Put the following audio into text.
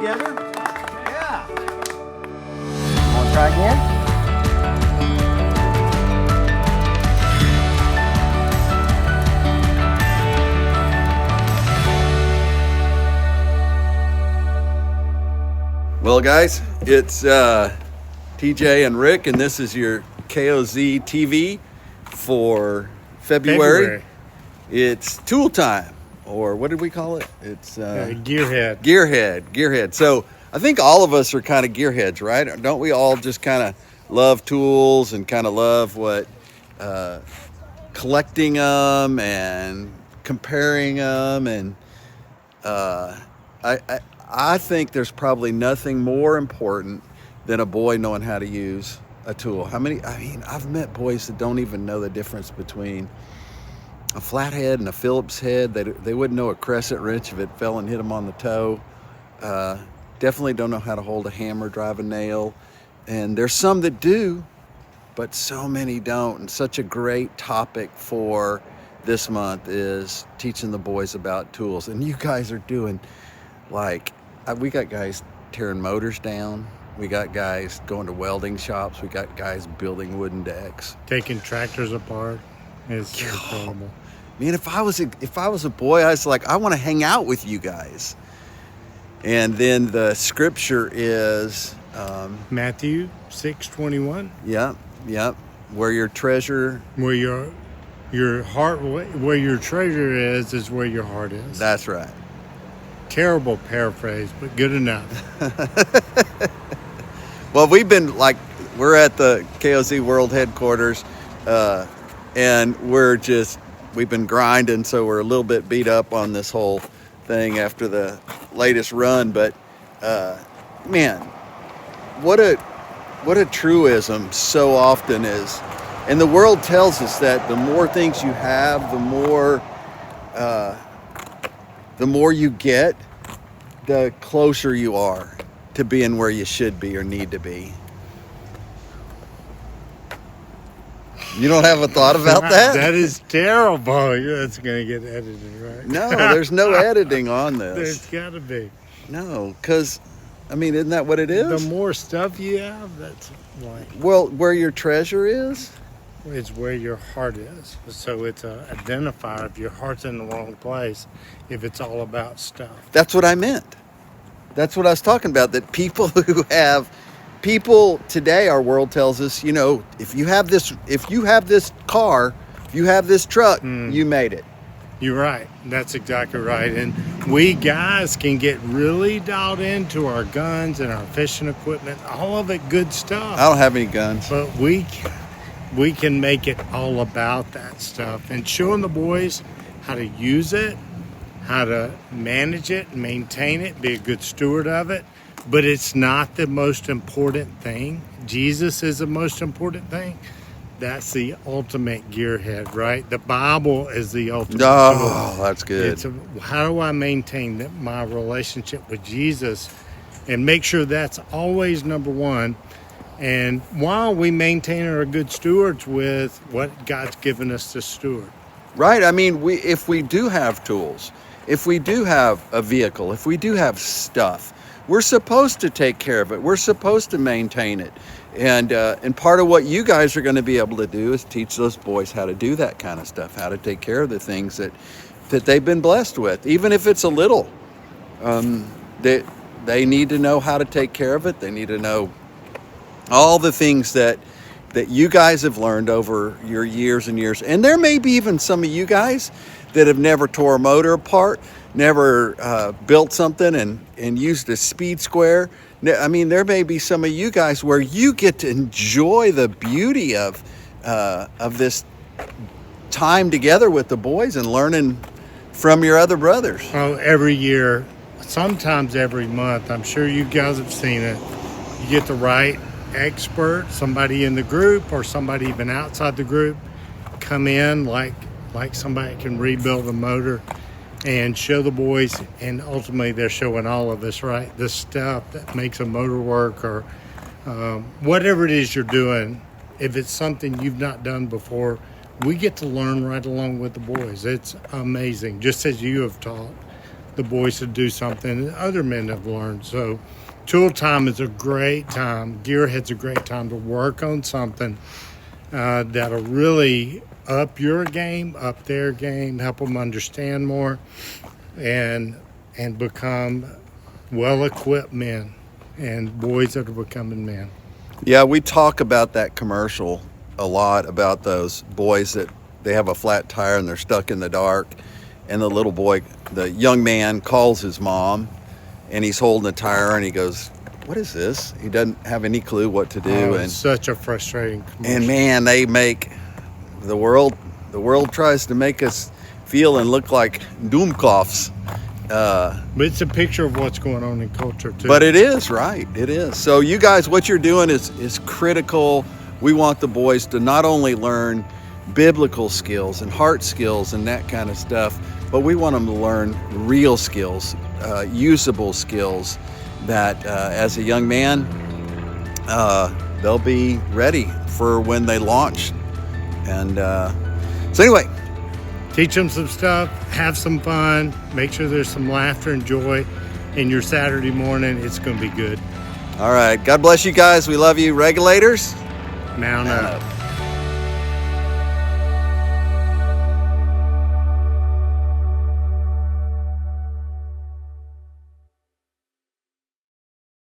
together? Yeah. Want to try again? Well, guys, it's TJ and Rick, and this is your Koztv TV for February. It's tool time, or what did we call it? It's gearhead. Gearhead. So I think all of us are kind of gearheads, right? Don't we all just kind of love tools and kind of love what collecting them and comparing them? And I think there's probably nothing more important than a boy knowing how to use a tool. I've met boys that don't even know the difference between a flathead and a Phillips head. They wouldn't know a crescent wrench if it fell and hit them on the toe. Definitely don't know how to hold a hammer, drive a nail. And there's some that do, but so many don't. And such a great topic for this month is teaching the boys about tools. And you guys are doing, we got guys tearing motors down. We got guys going to welding shops. We got guys building wooden decks. Taking tractors apart. It's incredible. Man, if I was a boy, I was like, I want to hang out with you guys. And then the scripture is Matthew 6:21. Yep. Where your treasure, where your heart, where your treasure is where your heart is. That's right. Terrible paraphrase, but good enough. Well, we're at the KOZ World Headquarters, and we've been grinding, so we're a little bit beat up on this whole thing after the latest run. But man, what a truism so often is. And the world tells us that the more things you have, the more you get, the closer you are to being where you should be or need to be. You don't have a thought about that? That is terrible. That's going to get edited, right? No, there's no editing on this. There's got to be. No, because, isn't that what it is? The more stuff you have, that's like... Well, where your treasure is? It's where your heart is. So it's an identifier if your heart's in the wrong place, if it's all about stuff. That's what I meant. That's what I was talking about, that people today, our world tells us, if you have this car, if you have this truck, you made it. You're right. That's exactly right. And we guys can get really dialed into our guns and our fishing equipment, all of it good stuff. I don't have any guns. But we can make it all about that stuff and showing the boys how to use it, how to manage it, maintain it, be a good steward of it. But it's not the most important thing. Jesus is the most important thing. That's the ultimate gearhead, right? The Bible is the ultimate. Oh, that's good. How do I maintain my relationship with Jesus and make sure that's always number one? And while we maintain our good stewards with what God's given us to steward. Right. If we do have tools, if we do have a vehicle, if we do have stuff, we're supposed to take care of it. We're supposed to maintain it. And part of what you guys are going to be able to do is teach those boys how to do that kind of stuff, how to take care of the things that they've been blessed with, even if it's a little. They need to know how to take care of it. They need to know all the things that you guys have learned over your years and years. And there may be even some of you guys that have never tore a motor apart, never built something and used a speed square. There may be some of you guys where you get to enjoy the beauty of this time together with the boys and learning from your other brothers. Oh, every year, sometimes every month. I'm sure you guys have seen it. You get the right expert, somebody in the group or somebody even outside the group, come in like somebody can rebuild a motor and show the boys, and ultimately they're showing all of us, right, the stuff that makes a motor work or whatever it is you're doing. If it's something you've not done before, we get to learn right along with the boys. It's amazing, just as you have taught the boys to do something that other men have learned. So tool time is a great time. Gearhead's a great time to work on something that'll really up your game, up their game, help them understand more, and become well-equipped men and boys that are becoming men. Yeah, we talk about that commercial a lot, about those boys that they have a flat tire and they're stuck in the dark, and the little boy, the young man, calls his mom, and he's holding the tire and he goes, "What is this?" He doesn't have any clue what to do. Oh, it's such a frustrating commercial. And man, they make the world tries to make us feel and look like doomkopfs. But it's a picture of what's going on in culture too. But it is, right? It is. So you guys, what you're doing is critical. We want the boys to not only learn biblical skills and heart skills and that kind of stuff, but we want them to learn real skills, usable skills that as a young man, they'll be ready for when they launch. And so anyway, teach them some stuff, have some fun, make sure there's some laughter and joy in your Saturday morning. It's going to be good. all right. God bless you guys. We love you. Regulators. Mount up.